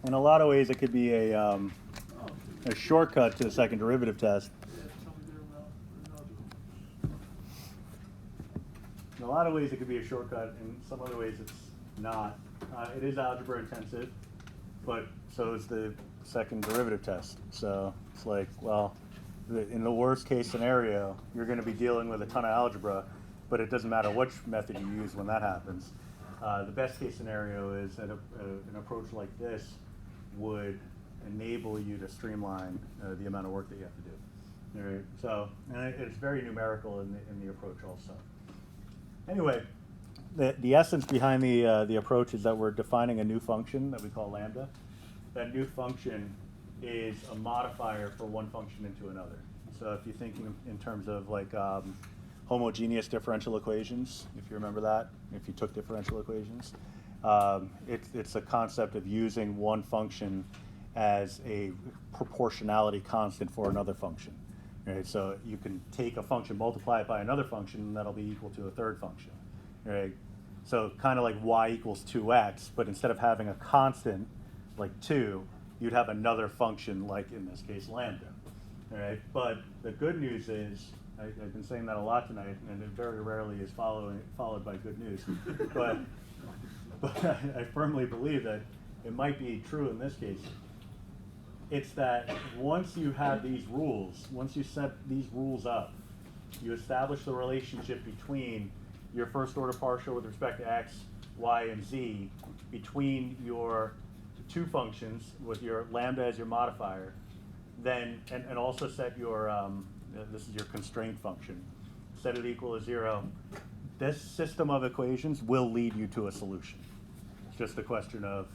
in a lot of ways, it could be a shortcut to the second derivative test. In a lot of ways, it could be a shortcut. In some other ways, it's not. It is algebra intensive, but so is the second derivative test. So it's like, well, in the worst case scenario, you're going to be dealing with a ton of algebra, but it doesn't matter which method you use when that happens. The best case scenario is that an approach like this would enable you to streamline the amount of work that you have to do. All right. So, and it's very numerical in the approach also. Anyway, the essence behind the approach is that we're defining a new function that we call lambda. That new function is a modifier for one function into another. So if you think in terms of like homogeneous differential equations, if you remember that, if you took differential equations, it's a concept of using one function as a proportionality constant for another function. Right? So you can take a function, multiply it by another function, and that'll be equal to a third function. Right? So kind of like y equals 2x, but instead of having a constant like 2, you'd have another function like, in this case, lambda. All right? But the good news is, I've been saying that a lot tonight, and it very rarely is followed by good news. but I firmly believe that it might be true in this case. It's that once you have these rules, once you set these rules up, you establish the relationship between your first order partial with respect to x, y, and z, between your two functions with your lambda as your modifier, then, and also set your, this is your constraint function, set it equal to 0. This system of equations will lead you to a solution. It's just a question of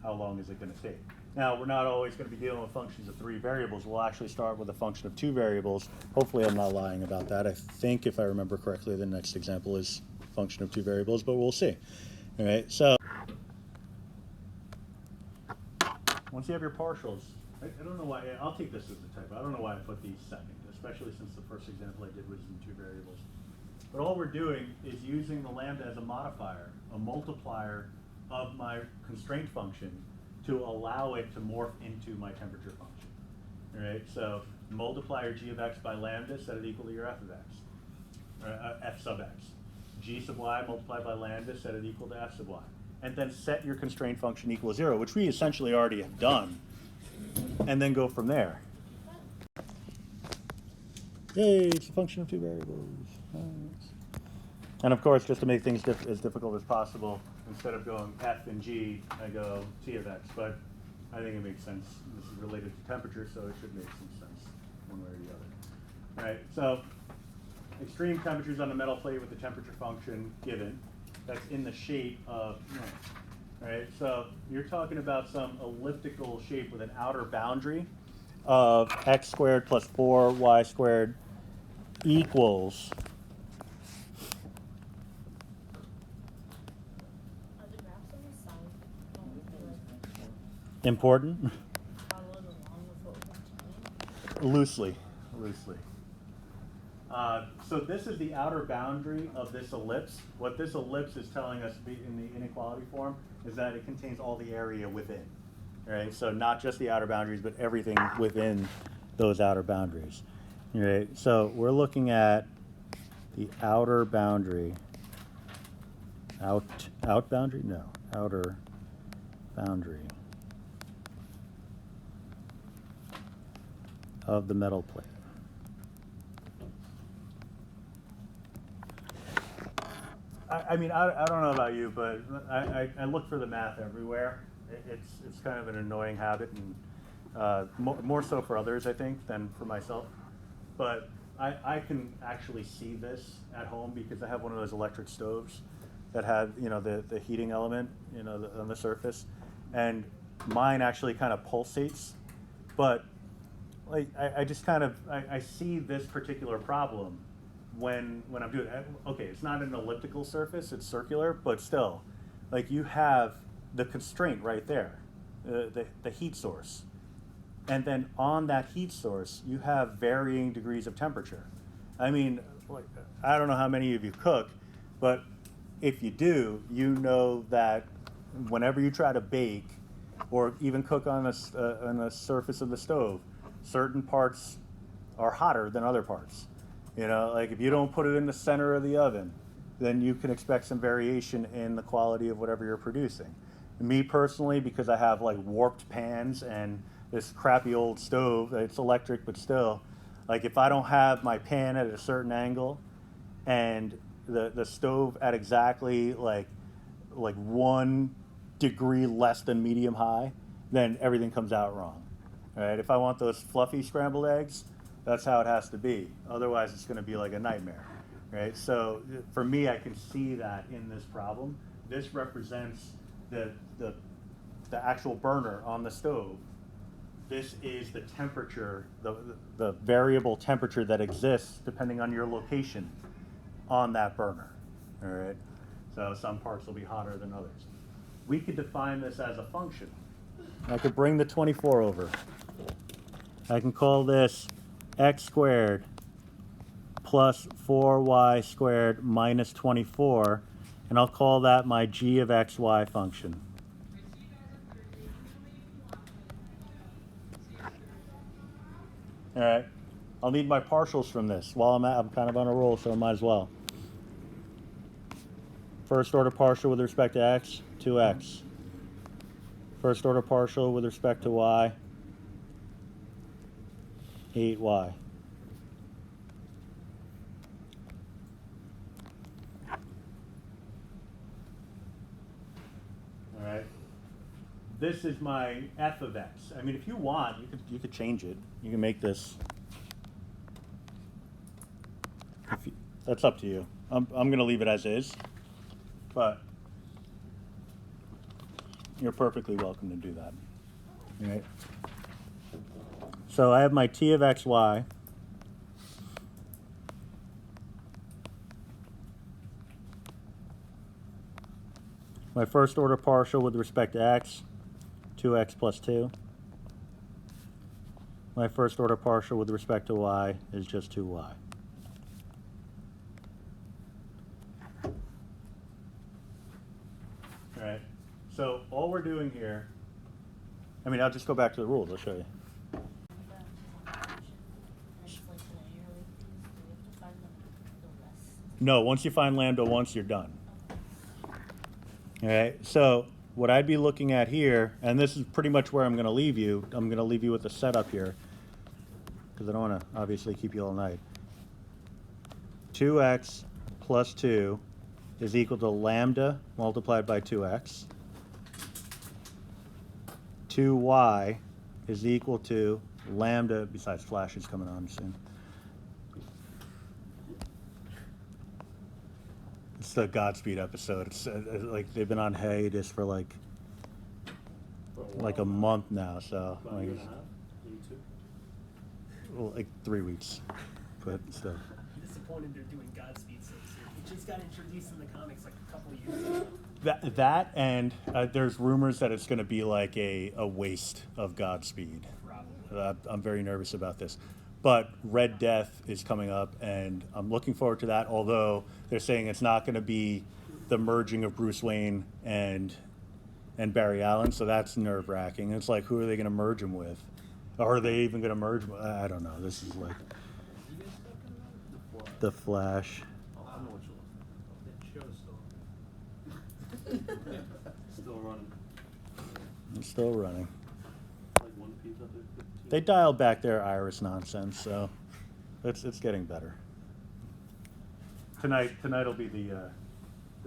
how long is it going to take. Now, we're not always going to be dealing with functions of 3 variables. We'll actually start with a function of 2 variables. Hopefully I'm not lying about that. I think, if I remember correctly, the next example is a function of 2 variables, but we'll see. All right, so once you have your partials, I don't know why, I'll take this as a typo. I don't know why I put these second, especially since the first example I did was in 2 variables. But all we're doing is using the lambda as a modifier, a multiplier of my constraint function, to allow it to morph into my temperature function. All right, so multiply your g of x by lambda, set it equal to your f of x, or f sub x. G sub y multiplied by lambda, set it equal to f sub y. And then set your constraint function equal to 0, which we essentially already have done, and then go from there. Yay, it's a function of 2 variables. Nice. And of course, just to make things as difficult as possible, instead of going f and g, I go t of x. But I think it makes sense. This is related to temperature, so it should make some sense one way or the other. All right, so extreme temperatures on the metal plate with the temperature function given. That's in the shape of, all right, so you're talking about some elliptical shape with an outer boundary of x squared plus 4y squared equals important? Loosely. So this is the outer boundary of this ellipse. What this ellipse is telling us in the inequality form is that it contains all the area within. Right? So not just the outer boundaries, but everything within those outer boundaries. Right? So we're looking at the outer boundary. Out boundary? No. Outer boundary of the metal plate. I mean, I don't know about you, but I look for the math everywhere. It's kind of an annoying habit, and more so for others, I think, than for myself. But I can actually see this at home because I have one of those electric stoves that have, the heating element, on the surface, and mine actually kind of pulsates. But like I just kind of I see this particular problem when I'm doing it. Okay, it's not an elliptical surface, it's circular, but still, like you have the constraint right there, the heat source. And then on that heat source, you have varying degrees of temperature. I mean, like, I don't know how many of you cook, but if you do, you know that whenever you try to bake, or even cook on the surface of the stove. Certain parts are hotter than other parts. You know, like if you don't put it in the center of the oven, then you can expect some variation in the quality of whatever you're producing. Me personally, because I have like warped pans and this crappy old stove, it's electric, but still, like if I don't have my pan at a certain angle and the stove at exactly like 1 degree less than medium high, then everything comes out wrong. All right, if I want those fluffy scrambled eggs, that's how it has to be. Otherwise, it's going to be like a nightmare, right? So for me, I can see that in this problem. This represents the actual burner on the stove. This is the temperature, the variable temperature that exists depending on your location on that burner, all right? So some parts will be hotter than others. We could define this as a function. I could bring the 24 over. I can call this x squared plus 4y squared minus 24, and I'll call that my g of xy function. All right, I'll need my partials from this. While I'm kind of on a roll, so I might as well. First order partial with respect to x, 2x. First order partial with respect to y, 8y. All right. This is my f of x. I mean, if you want, you could change it. You can make this. That's up to you. I'm going to leave it as is, but you're perfectly welcome to do that. All right. So I have my t of xy. My first order partial with respect to x, 2x plus 2. My first order partial with respect to y is just 2y. All right. So all we're doing here, I mean, I'll just go back to the rules. I'll show you. No, once you find lambda once, you're done. All right, so what I'd be looking at here, and this is pretty much where I'm going to leave you. I'm going to leave you with the setup here, because I don't want to obviously keep you all night. 2x plus 2 is equal to lambda multiplied by 2x. 2y is equal to lambda, besides Flash is coming on soon. It's the Godspeed episode. It's like they've been on hiatus for like a month now, so like 3 weeks. But still. I'm disappointed they're doing Godspeed so soon. It just got introduced in the comics like a couple of years ago. That and there's rumors that it's going to be like a waste of Godspeed. Probably. I'm very nervous about this. But Red Death is coming up, and I'm looking forward to that, although they're saying it's not going to be the merging of Bruce Wayne and Barry Allen, so that's nerve-wracking. It's like, who are they going to merge him with? Or are they even going to merge him? I don't know. This is like The Flash. I don't know what you want. That show's still running. It's still running. Like one piece of it. They dialed back their iris nonsense, so it's getting better. Tonight'll be the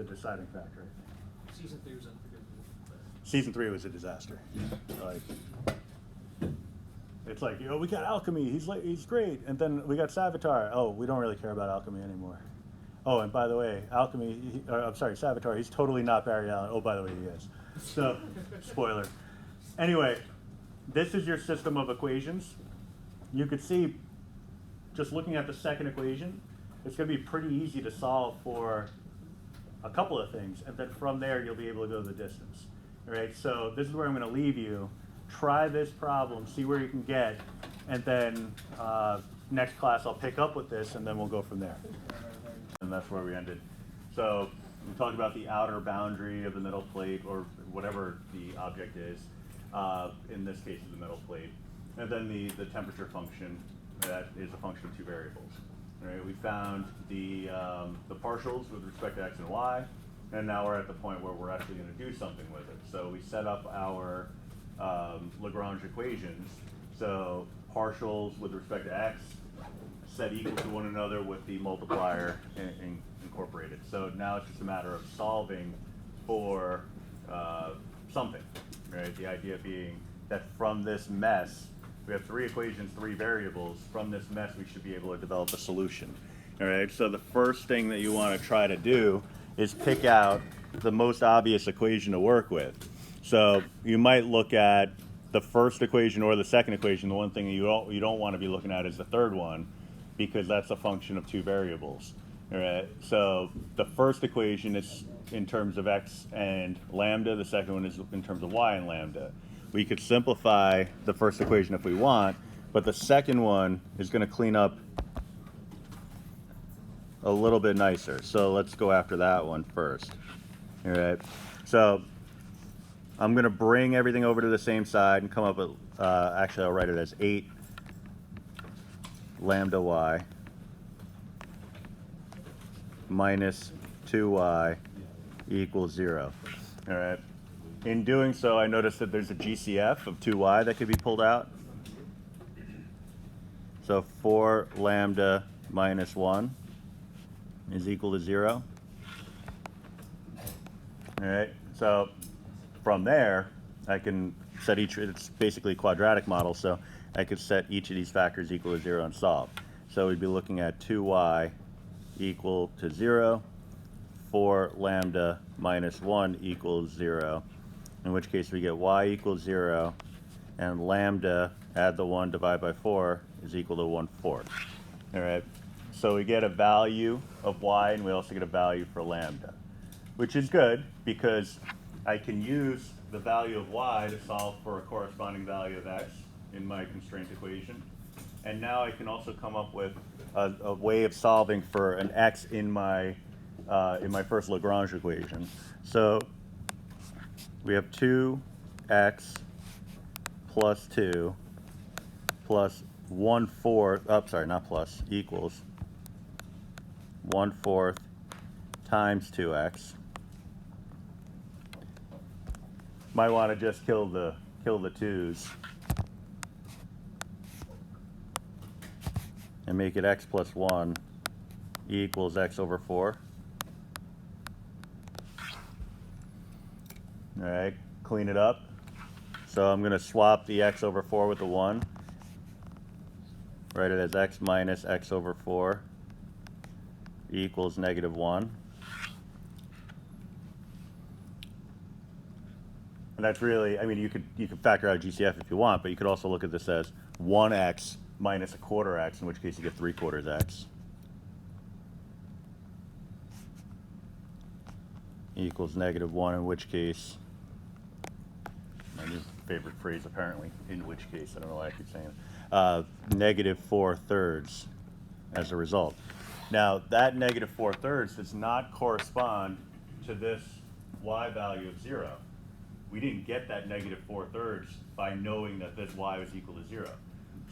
deciding factor, I think. Season 3 was unforgettable. Season 3 was a disaster. Like, it's like, we got Alchemy, he's great, and then we got Savitar. Oh, we don't really care about Alchemy anymore. Oh, and by the way, Savitar, he's totally not Barry Allen. Oh, by the way, he is. So, spoiler. Anyway, this is your system of equations. You could see, just looking at the second equation, it's going to be pretty easy to solve for a couple of things, and then from there you'll be able to go the distance. All right, so this is where I'm going to leave you. Try this problem, see where you can get, and then next class I'll pick up with this, and then we'll go from there. And that's where we ended. So we talked about the outer boundary of the middle plate, or whatever the object is. in this case is the metal plate. And then the temperature function, that is a function of two variables. All right, we found the partials with respect to x and y, and now we're at the point where we're actually going to do something with it. So we set up our Lagrange equations. So partials with respect to x set equal to one another with the multiplier incorporated. So now it's just a matter of solving for something, right? The idea being that from this mess, we have three equations, three variables. From this mess, we should be able to develop a solution. All right, so the first thing that you want to try to do is pick out the most obvious equation to work with. So you might look at the first equation or the second equation. The one thing you don't want to be looking at is the third one, because that's a function of two variables. All right, so the first equation is in terms of x and lambda. The second one is in terms of y and lambda. We could simplify the first equation if we want, but the second one is going to clean up a little bit nicer. So let's go after that one first. All right, so I'm going to bring everything over to the same side and come up with, actually I'll write it as 8 lambda y minus 2y equals 0. All right. In doing so, I noticed that there's a GCF of 2y that could be pulled out. So 4 lambda minus 1 is equal to 0. All right. So from there, I can set each, it's basically a quadratic model, so I could set each of these factors equal to 0 and solve. So we'd be looking at 2y equal to 0, 4 lambda minus 1 equals 0, in which case we get y equals 0, and lambda, add the 1, divide by 4, is equal to 1/4. All right, so we get a value of y, and we also get a value for lambda, which is good because I can use the value of y to solve for a corresponding value of x in my constraint equation. And now I can also come up with a way of solving for an x in my first Lagrange equation. So we have 2x plus 2 plus 1/4, oh, sorry, not plus, equals 1/4 times 2x. Might want to just kill the 2's and make it x plus 1 equals x over 4. All right, clean it up. So I'm going to swap the x over 4 with the 1. Write it as x minus x over 4 equals -1. And that's really, I mean, you could factor out GCF if you want, but you could also look at this as 1x minus 1/4 x, in which case you get 3/4 x equals -1, in which case, my new favorite phrase apparently, in which case, I don't know why I keep saying it, -4/3 as a result. Now that -4/3 does not correspond to this y value of 0. We didn't get that -4/3 by knowing that this y was equal to 0.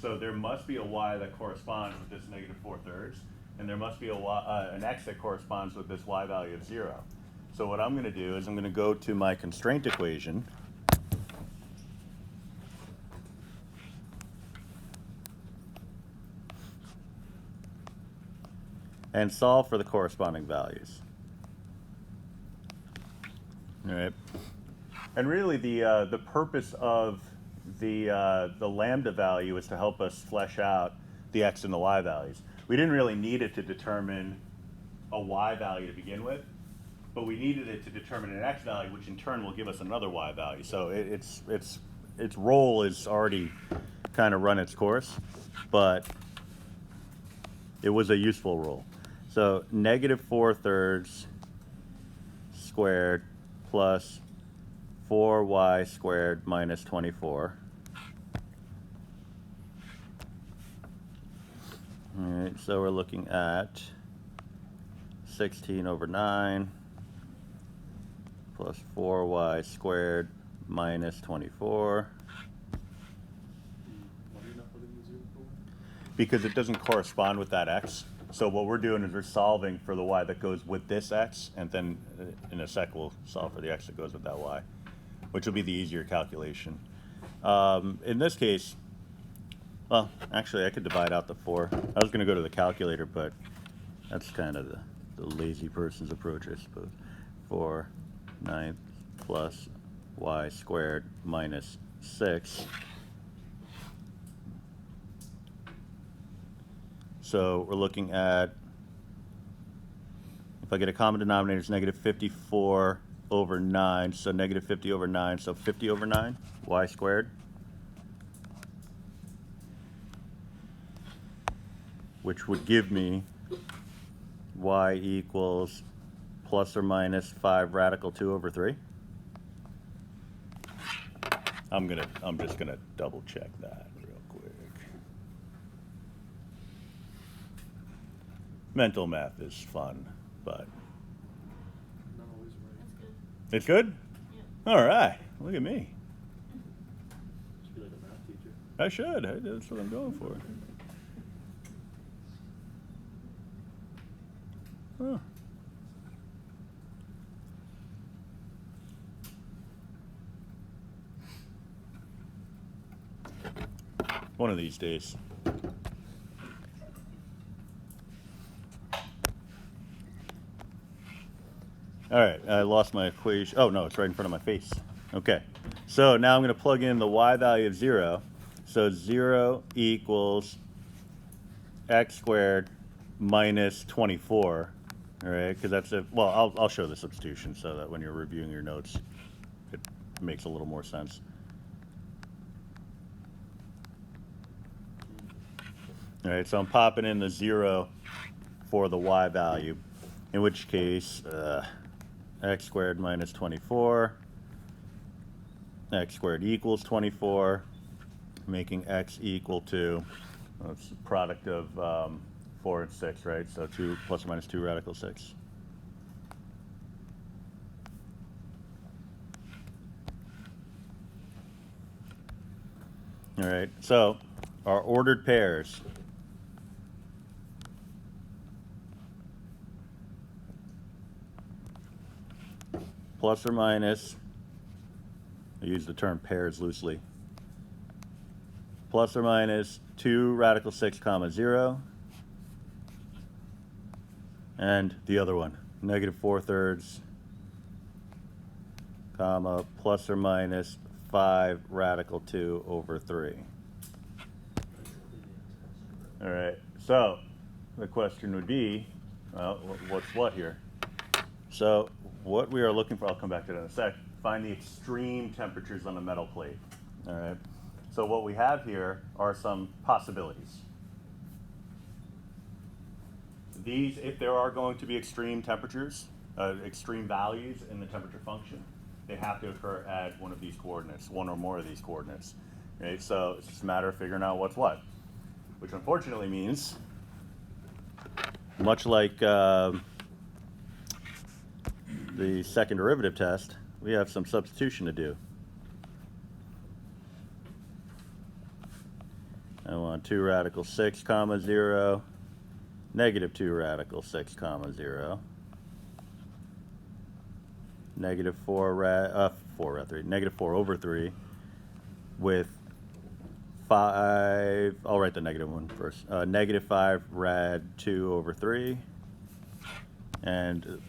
So there must be a y that corresponds with this -4/3, and there must be an x that corresponds with this y value of 0. So what I'm going to do is I'm going to go to my constraint equation, and solve for the corresponding values. All right. And really, the purpose of the lambda value is to help us flesh out the x and the y values. We didn't really need it to determine a y value to begin with, but we needed it to determine an x value, which in turn will give us another y value. So its role is already kind of run its course, but it was a useful role. So -4/3 squared plus 4y squared minus 24. All right, so we're looking at 16/9 plus 4y squared minus 24. Why are you not putting the 0 for? Because it doesn't correspond with that x. So what we're doing is we're solving for the y that goes with this x, and then in a sec we'll solve for the x that goes with that y, which will be the easier calculation. In this case, well, actually I could divide out the 4. I was going to go to the calculator, but that's kind of the lazy person's approach, I suppose. 4/9 plus y squared minus 6. So we're looking at, if I get a common denominator, it's negative 54 over 9. So negative 50 over 9. So 50 over 9, y squared. Which would give me y equals plus or minus 5 radical 2 over 3. I'm just gonna double check that real quick. Mental math is fun, but Not always right. it's good? Yeah. All right, look at me. Should be like a math teacher. I should. That's what I'm going for. Huh. One of these days. All right, I lost my equation. Oh, no, it's right in front of my face. Okay, so now I'm going to plug in the y value of 0. So 0 equals x squared minus 24. All right, because that's a, well, I'll show the substitution so that when you're reviewing your notes, it makes a little more sense. All right, so I'm popping in the 0 for the y value, in which case x squared minus 24, x squared equals 24, making x equal to, well, it's the product of 4 and 6, right? So 2 plus or minus 2 radical 6. All right, so our ordered pairs. Plus or minus, I use the term pairs loosely, plus or minus 2 radical 6 comma 0, and the other one, negative 4/3 comma plus or minus 5 radical 2 over 3. All right, so the question would be, well, what's what here? So what we are looking for, I'll come back to that in a sec, find the extreme temperatures on a metal plate. All right, so what we have here are some possibilities. These, if there are going to be extreme temperatures, extreme values in the temperature function, they have to occur at one of these coordinates, one or more of these coordinates. Right? So it's just a matter of figuring out what's what, which unfortunately means, much like the second derivative test, we have some substitution to do. I want 2 radical 6 comma 0, negative 2 radical 6 comma 0, negative 4 over 3 with 5, I'll write the negative one first, negative 5 rad 2 over 3, and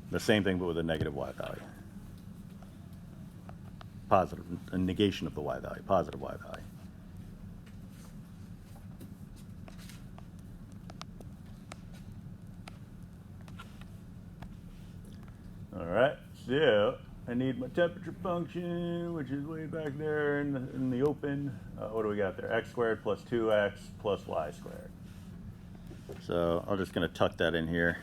the same thing but with a negative y value. Positive, a negation of the y value, positive y value. All right, so I need my temperature function, which is way back there in the open. What do we got there? X squared plus 2x plus y squared. So I'm just going to tuck that in here.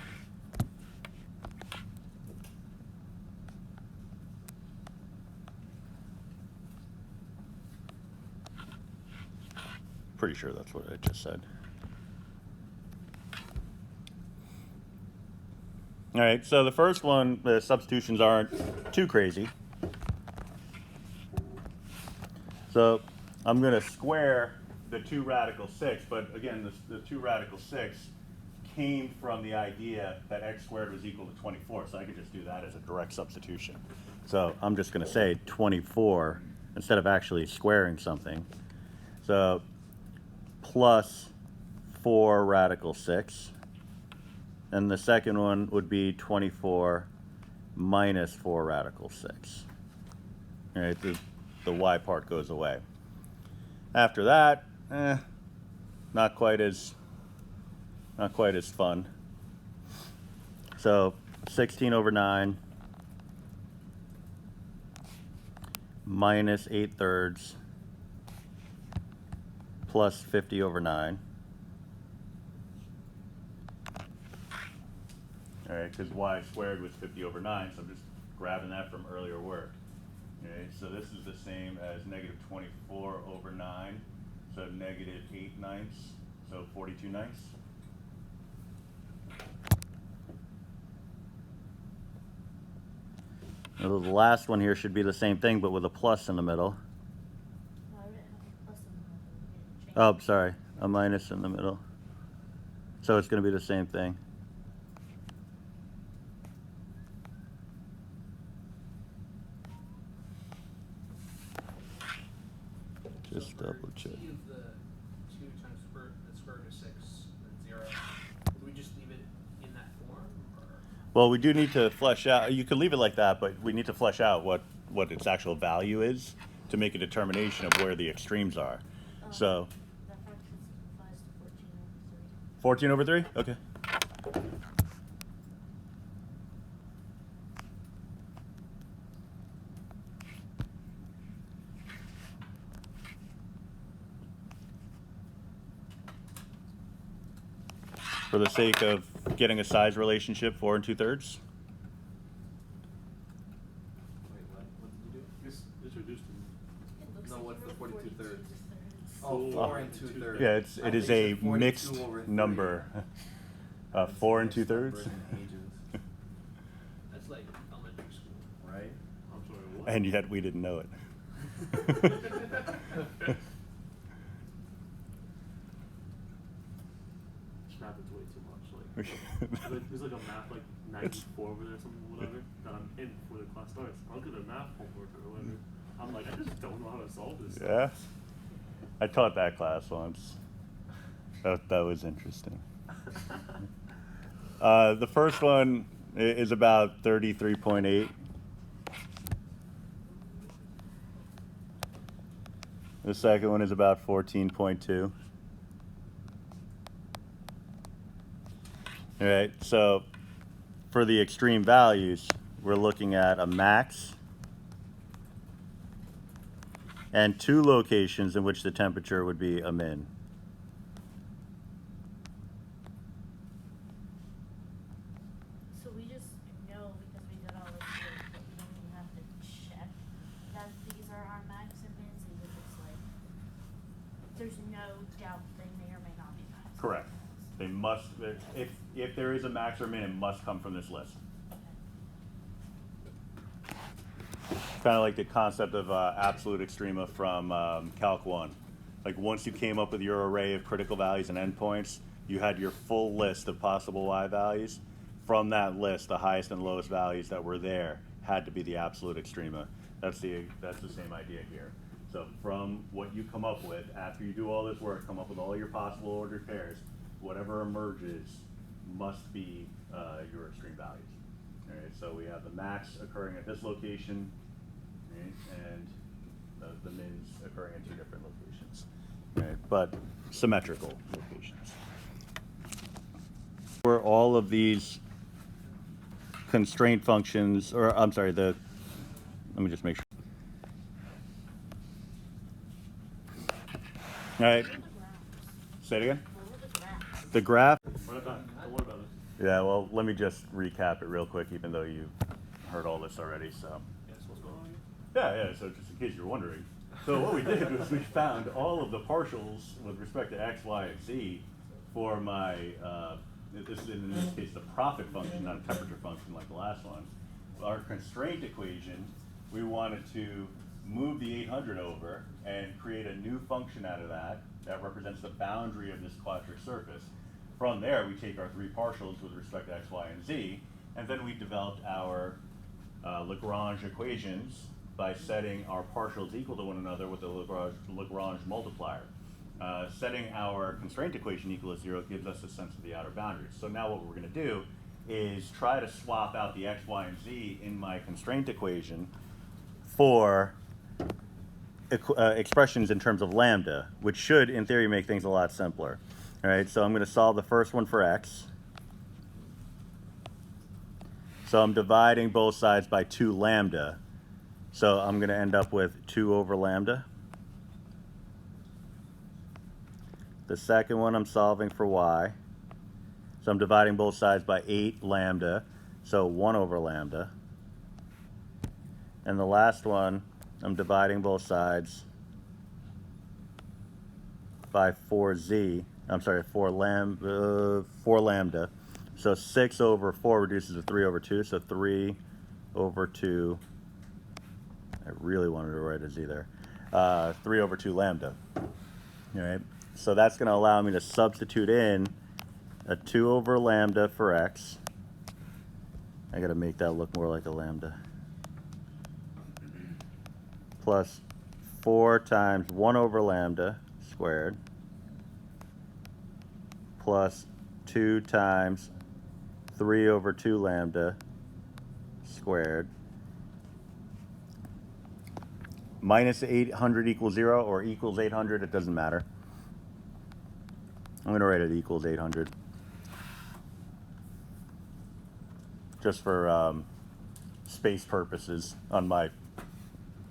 Pretty sure that's what I just said. All right, so the first one, the substitutions aren't too crazy. So I'm going to square the 2 radical 6, but again, the 2 radical 6 came from the idea that x squared was equal to 24, so I could just do that as a direct substitution. So I'm just going to say 24 instead of actually squaring something. So plus 4 radical 6. And the second one would be 24 minus 4 radical 6. All right, the y part goes away. After that, not quite as fun. So 16 over 9 minus 8/3 plus 50 over 9. All right, because y squared was 50 over 9, so I'm just grabbing that from earlier work. Okay, so this is the same as negative 24 over 9, so negative 8/9, so 42/9. Now, the last one here should be the same thing, but with a plus in the middle. Oh, sorry, a minus in the middle. So it's going to be the same thing. Just double check. T of the 2 times the square root of 6 and 0. Do we just leave it in that form? Or? Well, we do need to flesh out. You could leave it like that, but we need to flesh out what its actual value is to make a determination of where the extremes are. So That fraction applies to 14 over 3? Okay. For the sake of getting a size relationship, 4 2/3. Wait, what did you do? It's reduced to. No, what's the 42/3? Oh, 4 and 2/3. Yeah, it is a mixed number. 4 2/3. That's like elementary school. Right? I'm sorry, what? And yet we didn't know it. Snap it's way too much. There's like a math like 94 over there, something whatever that I'm in before the class starts. I'll look at the math homework or whatever. I'm like, I just don't know how to solve this. Yeah. I taught that class once. That was interesting. The first one is about 33.8. The second one is about 14.2. All right, so for the extreme values, we're looking at a max and 2 locations in which the temperature would be a min. So we just know because we did all this work that we don't even have to check that these are our max and mins, even if it's like, there's no doubt they may or may not be max. Correct. They must, if there is a max or min, it must come from this list. Kind of like the concept of absolute extrema from Calc 1. Like once you came up with your array of critical values and endpoints, you had your full list of possible y values. From that list, the highest and lowest values that were there had to be the absolute extrema. That's the same idea here. So from what you come up with, after you do all this work, come up with all your possible ordered pairs, whatever emerges must be your extreme values. All right, so we have the max occurring at this location, right, and the mins occurring at 2 different locations, right, but symmetrical locations. For all of these constraint functions, or I'm sorry, let me just make sure. All right, say it again. What were the graphs? The graph. We're not done. Don't worry about it. Yeah, well, let me just recap it real quick, even though you heard all this already. So. Yes, what's going on here? Yeah. So just in case you're wondering, so what we did was we found all of the partials with respect to x, y, and z for my. This is in this case the profit function, not a temperature function like the last one. Our constraint equation, we wanted to move the 800 over and create a new function out of that represents the boundary of this quadratic surface. From there, we take our three partials with respect to x, y, and z, and then we developed our Lagrange equations by setting our partials equal to one another with the Lagrange multiplier. Setting our constraint equation equal to 0 gives us a sense of the outer boundaries. So now what we're going to do is try to swap out the x, y, and z in my constraint equation for expressions in terms of lambda, which should, in theory, make things a lot simpler. All right, so I'm going to solve the first one for x. So I'm dividing both sides by 2 lambda. So I'm going to end up with 2 over lambda. The second one I'm solving for y. So I'm dividing both sides by 8 lambda. So 1 over lambda. And the last one, I'm dividing both sides by 4z. I'm sorry, 4 lambda. So 6 over 4 reduces to 3 over 2. So 3 over 2. I really wanted to write a z there. 3 over 2 lambda. All right. So that's going to allow me to substitute in a 2 over lambda for x. I got to make that look more like a lambda. Plus 4 times 1 over lambda squared plus 2 times 3 over 2 lambda squared minus 800 equals 0 or equals 800, it doesn't matter. I'm going to write it equals 800 just for space purposes on my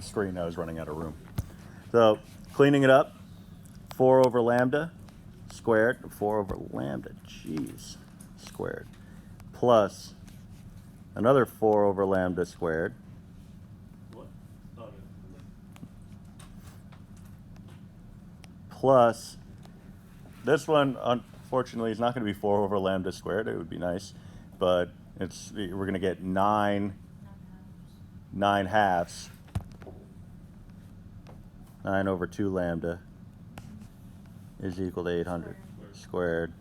screen. I was running out of room. So cleaning it up, 4 over lambda squared, 4 over lambda, jeez, squared, plus another 4 over lambda squared, What? Oh, okay. plus this one, unfortunately, is not going to be 4 over lambda squared. It would be nice, but we're going to get 9 halves. 9 over 2 lambda is equal to 800 squared.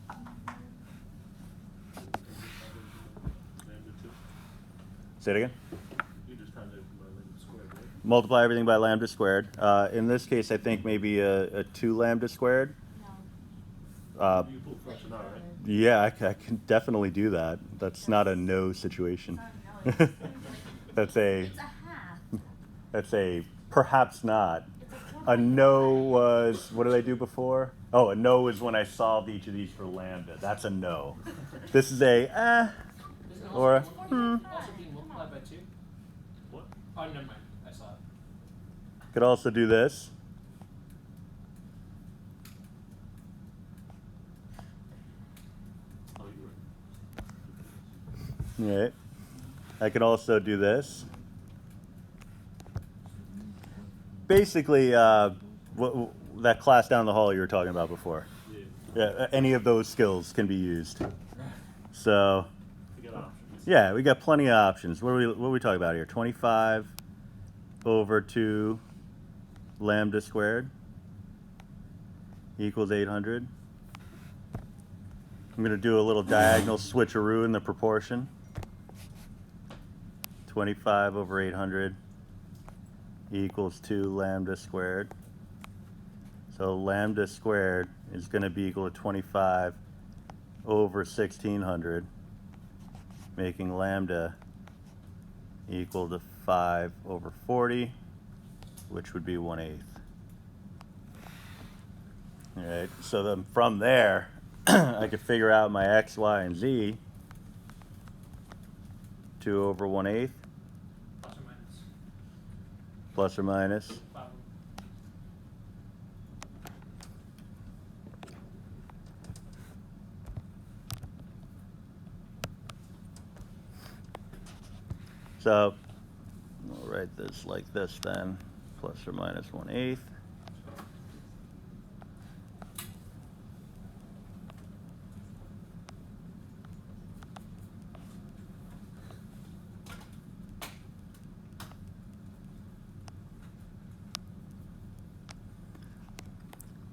Lambda 2. Say it again. You just times everything by lambda squared, right? Multiply everything by lambda squared. In this case, I think maybe a 2 lambda squared. No. You pull fraction out, right? Yeah, I can definitely do that. That's not a no situation. It's not, no, That's a it's a half. that's a perhaps not. It's A no was, what did I do before? Oh, a no is when I solved each of these for lambda. That's a no. This is a Isn't it or a also being multiplied by 2? What? Oh, never mind. I saw it. Could also do this. Oh, you were. Right. I could also do this. Basically, that class down the hall you were talking about before. Yeah. Yeah, any of those skills can be used. So, You got options. yeah, we got plenty of options. What are we talking about here? 25 over 2 lambda squared equals 800. I'm going to do a little diagonal switcheroo in the proportion. 25 over 800 equals 2 lambda squared. So lambda squared is going to be equal to 25 over 1600, making lambda equal to 5 over 40, which would be 1/8. All right, so then from there, I could figure out my x, y, and z. 2 over 1/8 Plus or minus plus or minus 5. So we'll write this like this then, plus or minus 1/8.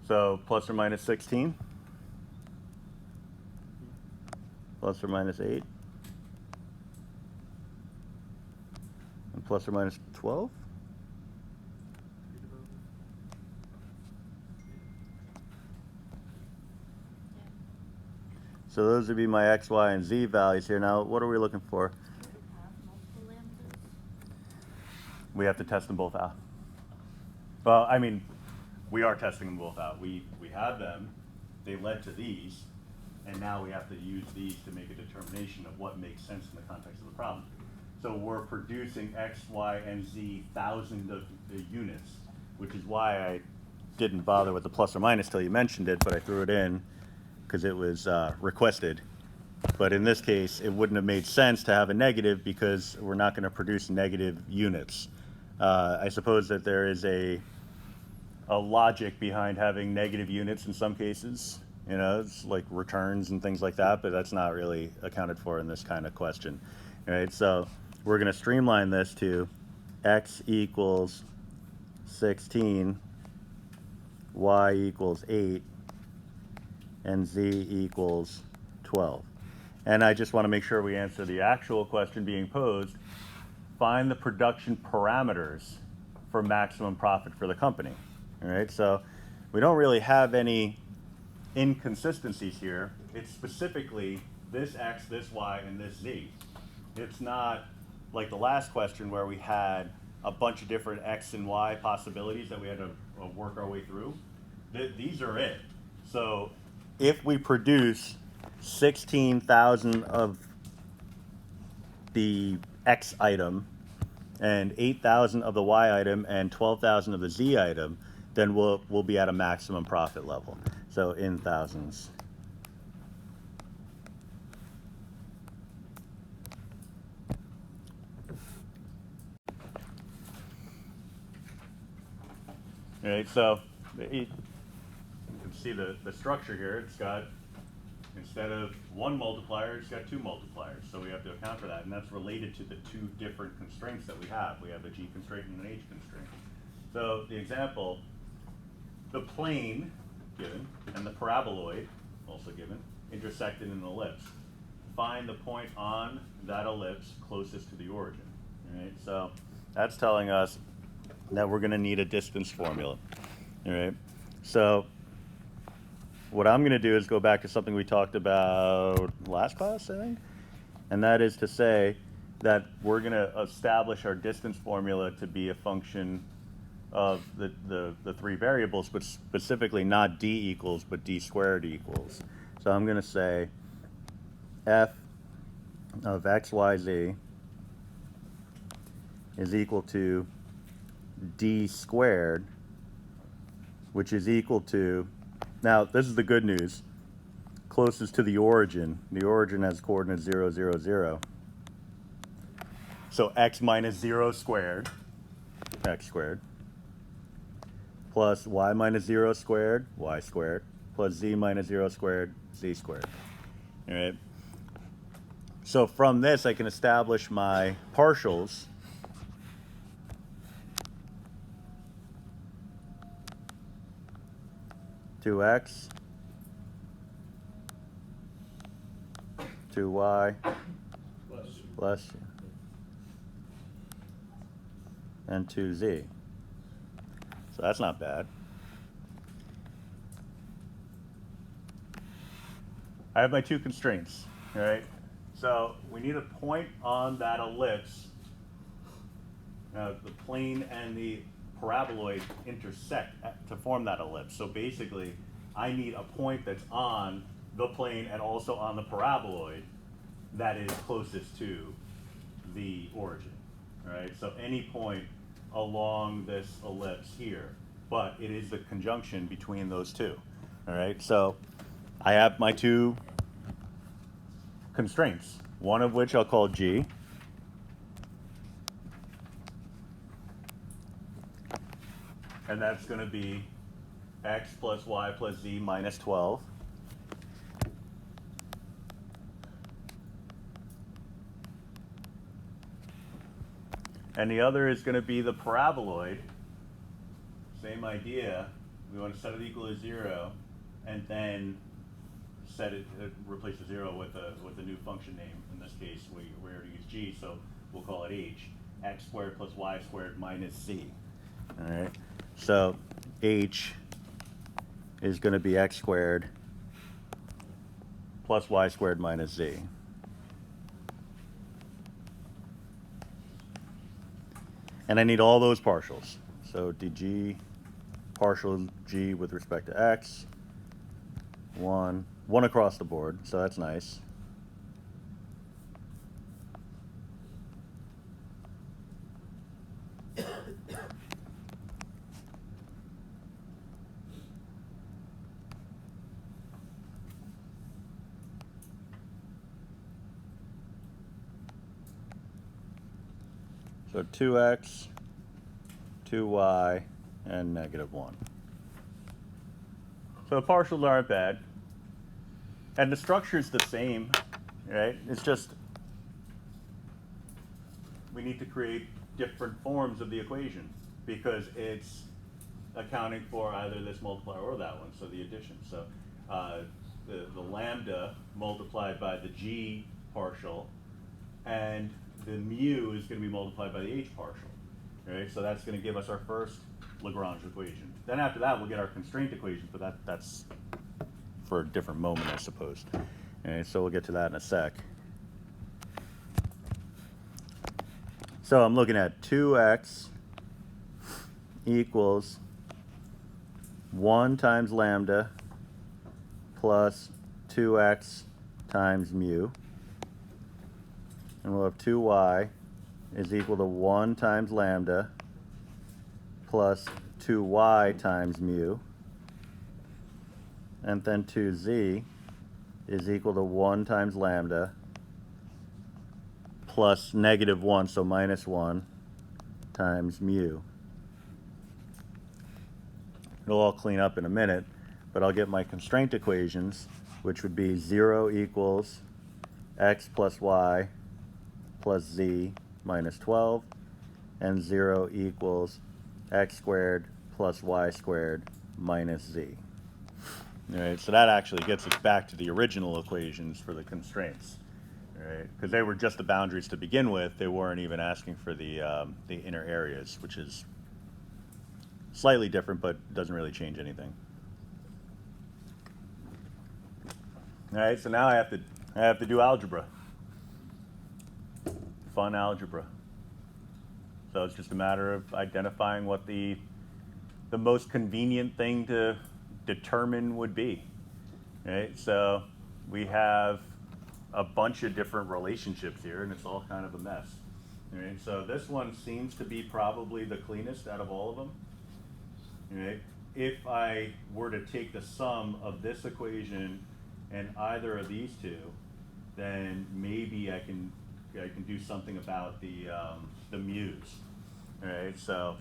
So plus or minus 16? Plus or minus 8? And plus or minus 12? So those would be my x, y, and z values here. Now, what are we looking for? Do you have multiple lambdas? We have to test them both out. Well, I mean, we are testing them both out. We have them, they led to these, and now we have to use these to make a determination of what makes sense in the context of the problem. So we're producing x, y, and z thousands of units, which is why I didn't bother with the plus or minus till you mentioned it, but I threw it in because it was requested. But in this case, it wouldn't have made sense to have a negative because we're not going to produce negative units. I suppose that there is a logic behind having negative units in some cases. You know, it's like returns and things like that, but that's not really accounted for in this kind of question. All right, so we're going to streamline this to x equals 16, y equals 8, and z equals 12. And I just want to make sure we answer the actual question being posed. Find the production parameters for maximum profit for the company. All right, so we don't really have any inconsistencies here. It's specifically this x, this y, and this z. It's not like the last question where we had a bunch of different x and y possibilities that we had to work our way through. These are it. So if we produce 16,000 of the x item and 8,000 of the y item and 12,000 of the z item, then we'll be at a maximum profit level. So in thousands. All right, so you can see the structure here. It's got, instead of one multiplier, it's got two multipliers. So we have to account for that, and that's related to the two different constraints that we have. We have a g constraint and an h constraint. So the example, the plane given and the paraboloid also given intersect in an ellipse. Find the point on that ellipse closest to the origin. All right, so that's telling us that we're going to need a distance formula. All right, so what I'm going to do is go back to something we talked about last class, I think, and that is to say that we're going to establish our distance formula to be a function of the three variables, but specifically not d equals, but d squared equals. So I'm going to say f of x, y, z is equal to d squared, which is equal to, now this is the good news, closest to the origin. The origin has coordinates 0, 0, 0. So x minus 0 squared, x squared, plus y minus 0 squared, y squared, plus z minus 0 squared, z squared. All right. So from this, I can establish my partials. Two x, 2y, plus, and 2z. So that's not bad. I have my two constraints, all right? So we need a point on that ellipse. The plane and the paraboloid intersect to form that ellipse. So basically, I need a point that's on the plane and also on the paraboloid that is closest to the origin. All right, so any point along this ellipse here, but it is the conjunction between those two. All right, so I have my two constraints, one of which I'll call G. And that's going to be x plus y plus z minus 12. And the other is going to be the paraboloid. Same idea, we want to set it equal to 0, and then set it, replace the 0 with a new function name. In this case, we already use g, so we'll call it h. X squared plus y squared minus z. All right. So h is going to be x squared plus y squared minus z. And I need all those partials. So dg partial g with respect to x, 1 across the board, so that's nice. So 2x, 2y, and -1. So the partials aren't bad. And the structure's the same, right? It's just we need to create different forms of the equation because it's accounting for either this multiplier or that one, so the addition. So the lambda multiplied by the g partial, and the mu is going to be multiplied by the h partial, right? So that's going to give us our first Lagrange equation. Then after that, we'll get our constraint equation, but that's for a different moment, I suppose. And so we'll get to that in a sec. So I'm looking at 2x equals 1 times lambda plus 2x times mu. And we'll have 2y is equal to 1 times lambda plus 2y times mu. And then 2z is equal to 1 times lambda plus -1, so -1 times mu. It'll all clean up in a minute, but I'll get my constraint equations, which would be 0 equals x plus y plus z minus 12, and 0 equals x squared plus y squared minus z. All right, so that actually gets us back to the original equations for the constraints, right? Because they were just the boundaries to begin with. They weren't even asking for the inner areas, which is slightly different, but doesn't really change anything. All right, so now I have to do algebra. Fun algebra. So it's just a matter of identifying what the most convenient thing to determine would be. Right? So we have a bunch of different relationships here, and it's all kind of a mess. Right? So this one seems to be probably the cleanest out of all of them. Right? If I were to take the sum of this equation and either of these two, then maybe I can do something about the mu's. Right? So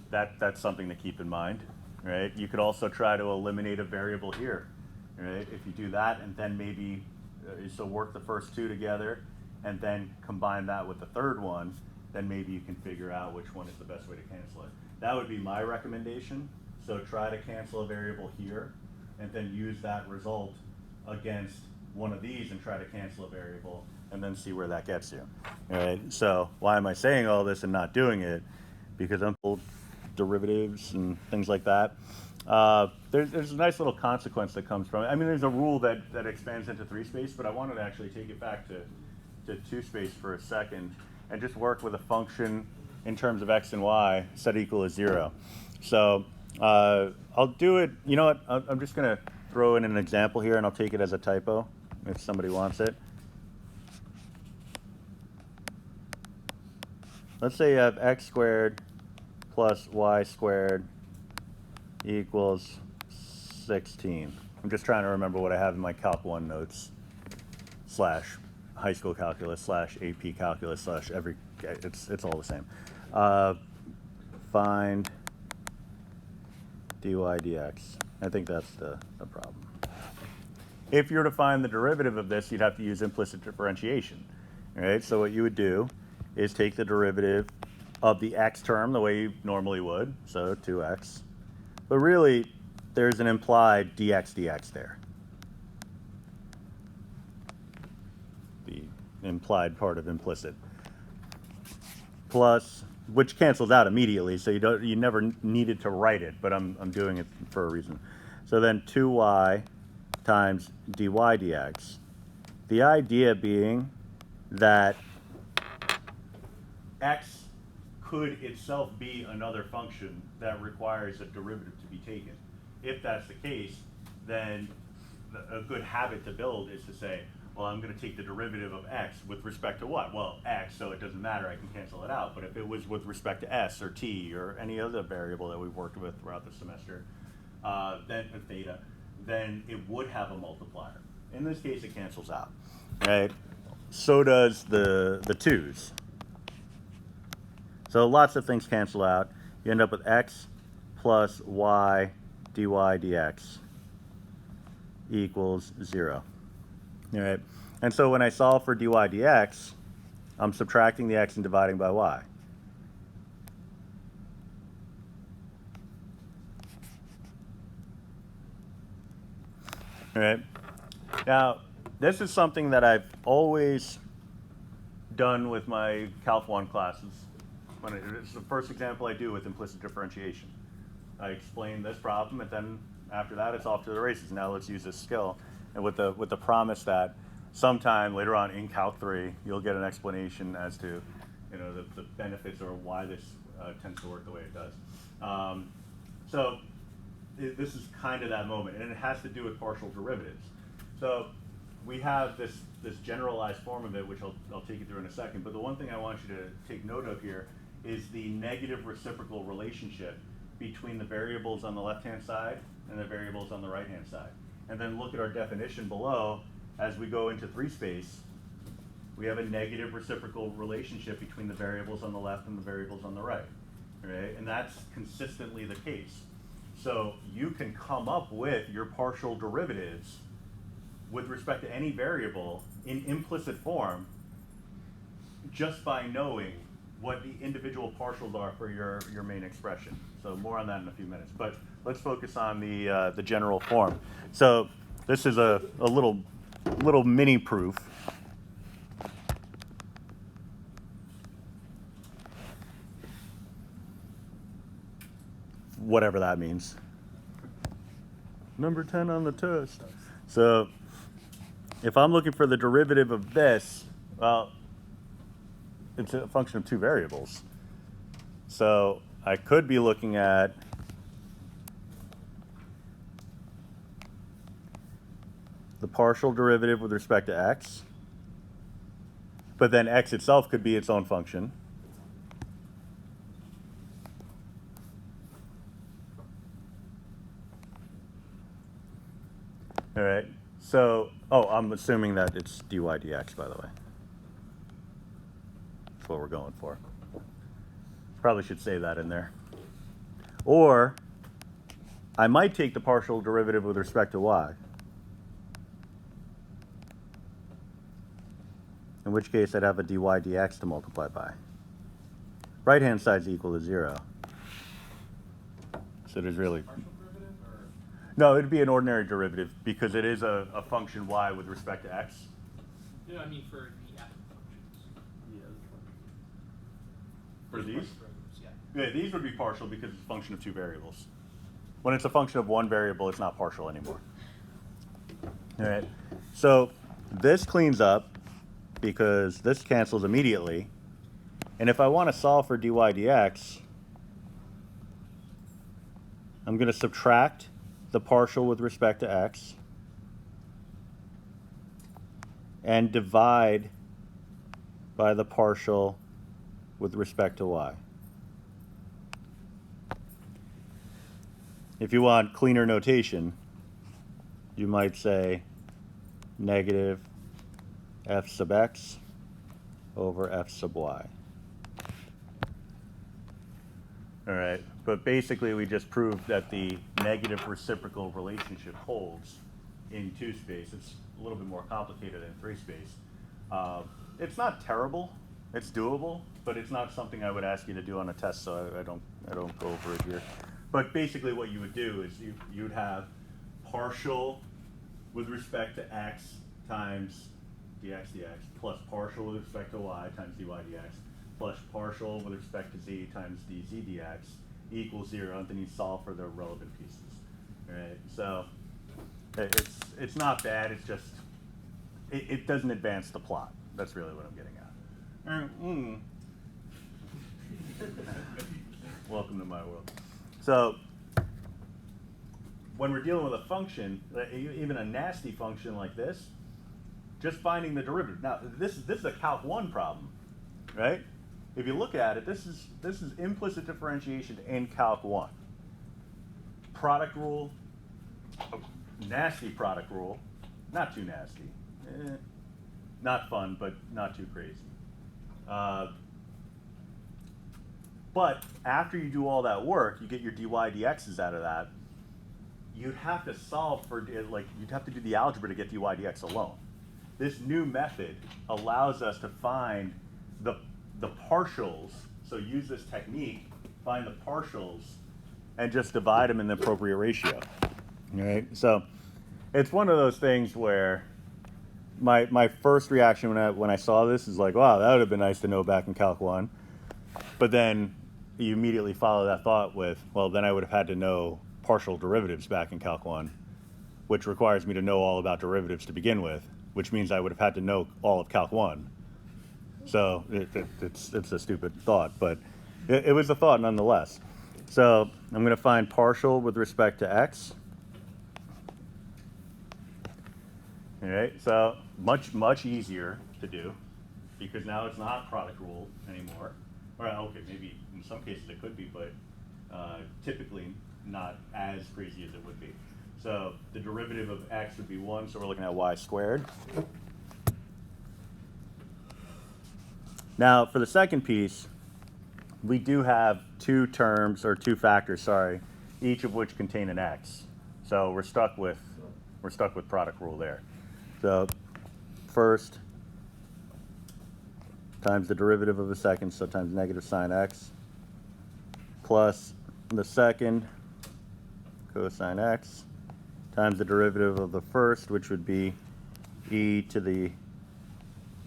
that's something to keep in mind. Right? You could also try to eliminate a variable here. Right? If you do that and then maybe so work the first two together and then combine that with the third one, then maybe you can figure out which one is the best way to cancel it. That would be my recommendation. So try to cancel a variable here and then use that result against one of these and try to cancel a variable and then see where that gets you. All right? So why am I saying all this and not doing it? Because I'm full derivatives and things like that. There's a nice little consequence that comes from it. I mean, there's a rule that expands into 3-space, but I wanted to actually take it back to 2-space for a second and just work with a function in terms of x and y set equal to 0. So I'll do it, you know what, I'm just going to throw in an example here and I'll take it as a typo if somebody wants it. Let's say you have x squared plus y squared equals 16. I'm just trying to remember what I have in my Calc 1 notes / high school calculus / AP calculus / every, it's all the same. Find dy dx. I think that's the problem. If you were to find the derivative of this, you'd have to use implicit differentiation. Right? So what you would do is take the derivative of the x term the way you normally would, so 2x, But really, there's an implied dx dx there. The implied part of implicit. Plus, which cancels out immediately, so you never needed to write it, but I'm doing it for a reason. So then 2y times dy dx. The idea being that x could itself be another function that requires a derivative to be taken. If that's the case, then a good habit to build is to say, well, I'm going to take the derivative of x with respect to what? Well, x, so it doesn't matter, I can cancel it out. But if it was with respect to s or t or any other variable that we've worked with throughout the semester, then theta, then it would have a multiplier. In this case, it cancels out, right? So does the 2's. So lots of things cancel out. You end up with x plus y dy dx equals 0. All right. And so when I solve for dy dx, I'm subtracting the x and dividing by y. All right. Now, this is something that I've always done with my Calc 1 classes. It's the first example I do with implicit differentiation. I explain this problem, and then after that, it's off to the races. Now let's use this skill, and with the promise that sometime later on in Calc 3, you'll get an explanation as to, the benefits or why this tends to work the way it does. This is kind of that moment, and it has to do with partial derivatives. So we have this generalized form of it, which I'll take you through in a second. But the one thing I want you to take note of here is the negative reciprocal relationship between the variables on the left-hand side and the variables on the right-hand side. And then look at our definition below. As we go into 3-space, we have a negative reciprocal relationship between the variables on the left and the variables on the right. Right? And that's consistently the case. So you can come up with your partial derivatives with respect to any variable in implicit form just by knowing what the individual partials are for your main expression. So more on that in a few minutes. But let's focus on the general form. So this is a little mini proof. Whatever that means. Number 10 on the test. So if I'm looking for the derivative of this, well, it's a function of two variables. So I could be looking at the partial derivative with respect to x, but then x itself could be its own function. All right, so, I'm assuming that it's dy dx, by the way. That's what we're going for. Probably should say that in there. Or, I might take the partial derivative with respect to y. In which case, I'd have a dy dx to multiply by. Right-hand side's equal to 0. So there's really... No, it'd be an ordinary derivative because it is a function y with respect to x. No, I mean for the active functions. Yeah. For these? Yeah. Yeah, these would be partial because it's a function of two variables. When it's a function of one variable, it's not partial anymore. All right, so this cleans up because this cancels immediately. And if I want to solve for dy dx, I'm going to subtract the partial with respect to x and divide by the partial with respect to y. If you want cleaner notation, you might say negative f sub x over f sub y. All right, but basically we just proved that the negative reciprocal relationship holds in 2-space. It's a little bit more complicated in 3-space. It's not terrible, it's doable, but it's not something I would ask you to do on a test, so I don't go over it here. But basically what you would do is you would have partial with respect to x times dx plus partial with respect to y times dy dx plus partial with respect to z times dz dx equals 0, and then you solve for the relevant pieces. Right? So it's not bad, it's just it doesn't advance the plot. That's really what I'm getting at. Welcome to my world. So when we're dealing with a function, even a nasty function like this, just finding the derivative. Now this is a Calc 1 problem, right? If you look at it, this is implicit differentiation in Calc 1. Product rule, nasty product rule, not too nasty, not fun, but not too crazy. But after you do all that work, you get your dy dx's out of that. You'd have to solve for, like, you'd have to do the algebra to get dy dx alone. This new method allows us to find the partials. So use this technique, find the partials, and just divide them in the appropriate ratio. All right? So it's one of those things where my first reaction when I saw this is like, wow, that would have been nice to know back in Calc 1. But then you immediately follow that thought with, well, then I would have had to know partial derivatives back in Calc 1, which requires me to know all about derivatives to begin with, which means I would have had to know all of Calc 1. So it's a stupid thought, but it was a thought nonetheless. So I'm going to find partial with respect to x. All right, so much easier to do because now it's not product rule anymore. Or okay, maybe in some cases it could be, but typically not as crazy as it would be. So the derivative of x would be 1, so we're looking at y squared. Now for the second piece, we do have two factors, sorry, each of which contain an x. So we're stuck with product rule there. So first times the derivative of the second, so times negative sine x, plus the second cosine x, times the derivative of the first, which would be e to the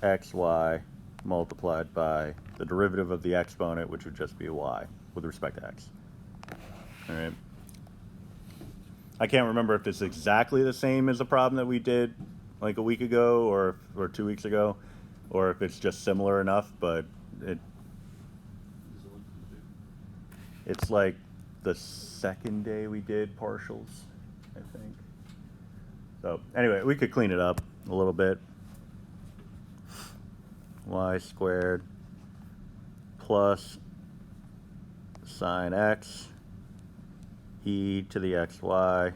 xy multiplied by the derivative of the exponent, which would just be a y with respect to x. All right. I can't remember if it's exactly the same as the problem that we did like a week ago or 2 weeks ago, or if it's just similar enough, but it's like the second day we did partials, I think. So anyway, we could clean it up a little bit. Y squared plus sine x e to the xy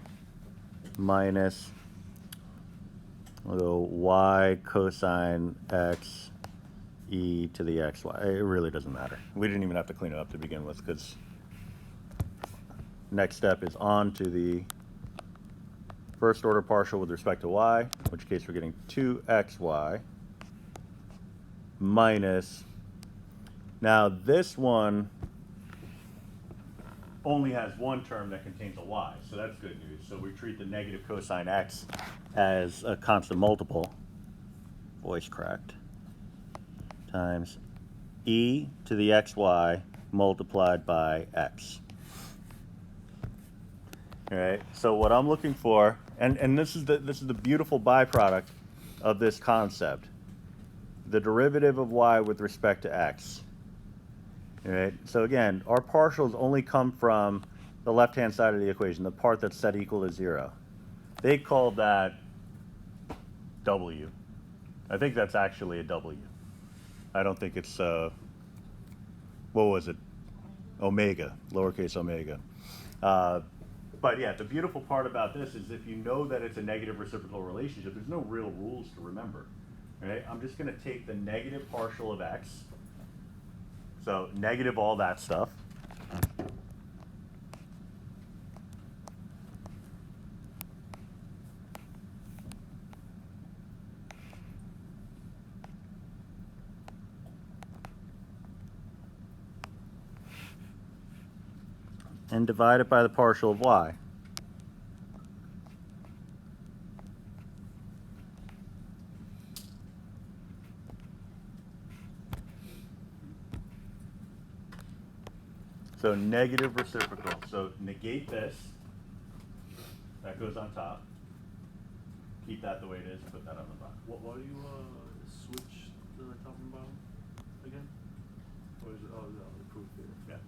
minus, we'll go y cosine x e to the xy. It really doesn't matter. We didn't even have to clean it up to begin with because next step is on to the first order partial with respect to y, in which case we're getting 2xy minus, now this one only has one term that contains a y, so that's good news. So we treat the negative cosine x as a constant multiple, voice cracked, times e to the xy multiplied by x. All right, so what I'm looking for, and this is the beautiful byproduct of this concept, the derivative of y with respect to x. All right, so again, our partials only come from the left-hand side of the equation, the part that's set equal to 0. They called that w. I think that's actually a w. I don't think it's, what was it? Omega, lowercase omega. But yeah, the beautiful part about this is if you know that it's a negative reciprocal relationship, there's no real rules to remember. Right? I'm just going to take the negative partial of x, so negative all that stuff, and divide it by the partial of y. So negative reciprocal. So negate this. That goes on top. Keep that the way it is. Put that on the bottom. Why do you switch the top and bottom again? Or is it, oh no, the proof here. Yeah.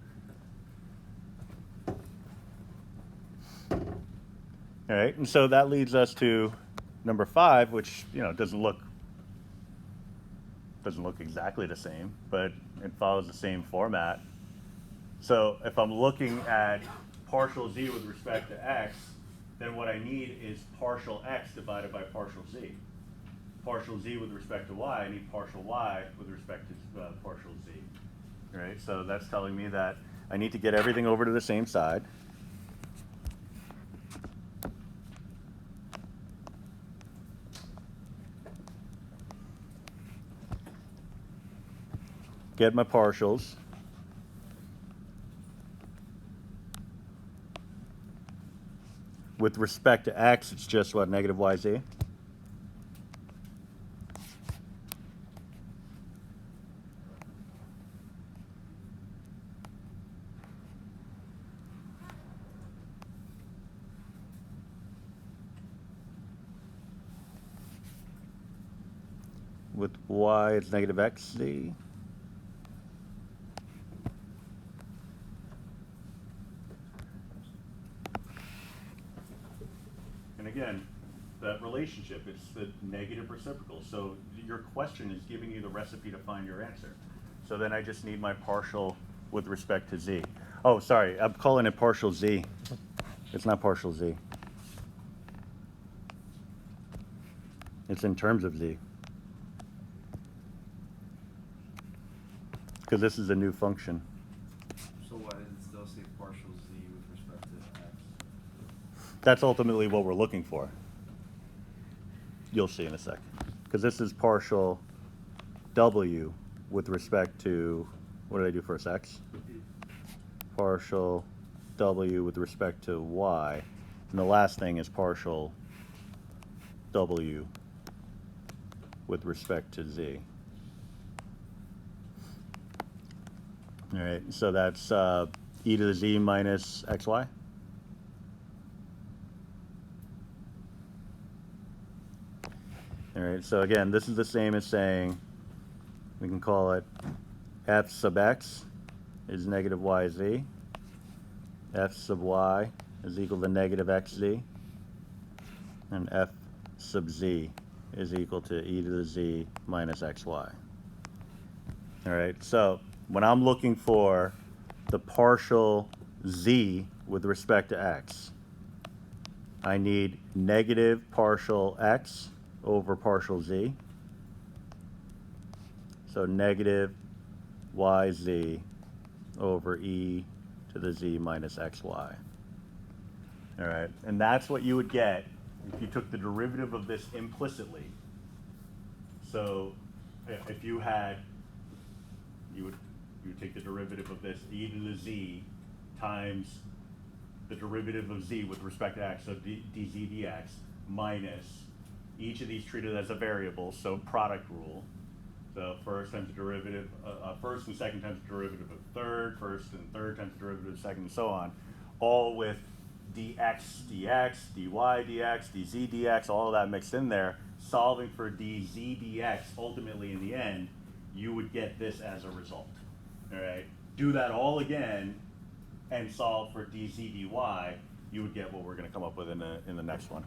All right, and so that leads us to number 5, which doesn't look exactly the same, but it follows the same format. So if I'm looking at partial z with respect to x, then what I need is partial x divided by partial z. Partial z with respect to y, I need partial y with respect to partial z. All right, so that's telling me that I need to get everything over to the same side. Get my partials. With respect to x, it's just what, negative yz? With y, it's negative xz. And again, that relationship, it's the negative reciprocal. So your question is giving you the recipe to find your answer. So then I just need my partial with respect to z. Oh, sorry, I'm calling it partial z. It's not partial z. It's in terms of z. Because this is a new function. So why did it still say partial z with respect to x? That's ultimately what we're looking for. You'll see in a second. Because this is partial w with respect to, what did I do first, x? Partial w with respect to y. And the last thing is partial w with respect to z. All right, so that's e to the z minus xy. All right, so again, this is the same as saying, we can call it f sub x is negative yz. F sub y is equal to negative xz. And f sub z is equal to e to the z minus xy. All right, so when I'm looking for the partial z with respect to x, I need negative partial x over partial z. So negative yz over e to the z minus xy. All right, and that's what you would get if you took the derivative of this implicitly. So if you had, you would take the derivative of this e to the z times the derivative of z with respect to x, so dz dx, minus each of these treated as a variable, so product rule. So first times the derivative, first and second times the derivative of third, first and third times the derivative of second, and so on, all with dx dx, dy dx, dz dx, all of that mixed in there, solving for dz dx, ultimately in the end, you would get this as a result. All right, do that all again and solve for dz dy, you would get what we're going to come up with in the next one.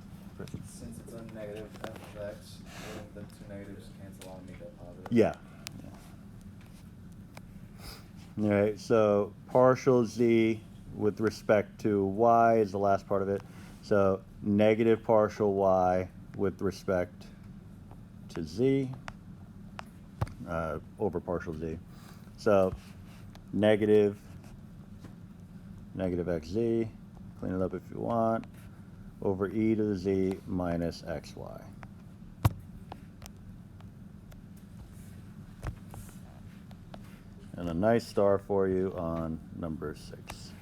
Since it's a negative f of x, wouldn't the two negatives cancel out and make that positive? Yeah. All right, so partial z with respect to y is the last part of it. So negative partial y with respect to z over partial z. So negative xz, clean it up if you want, over e to the z minus xy. And a nice star for you on number 6.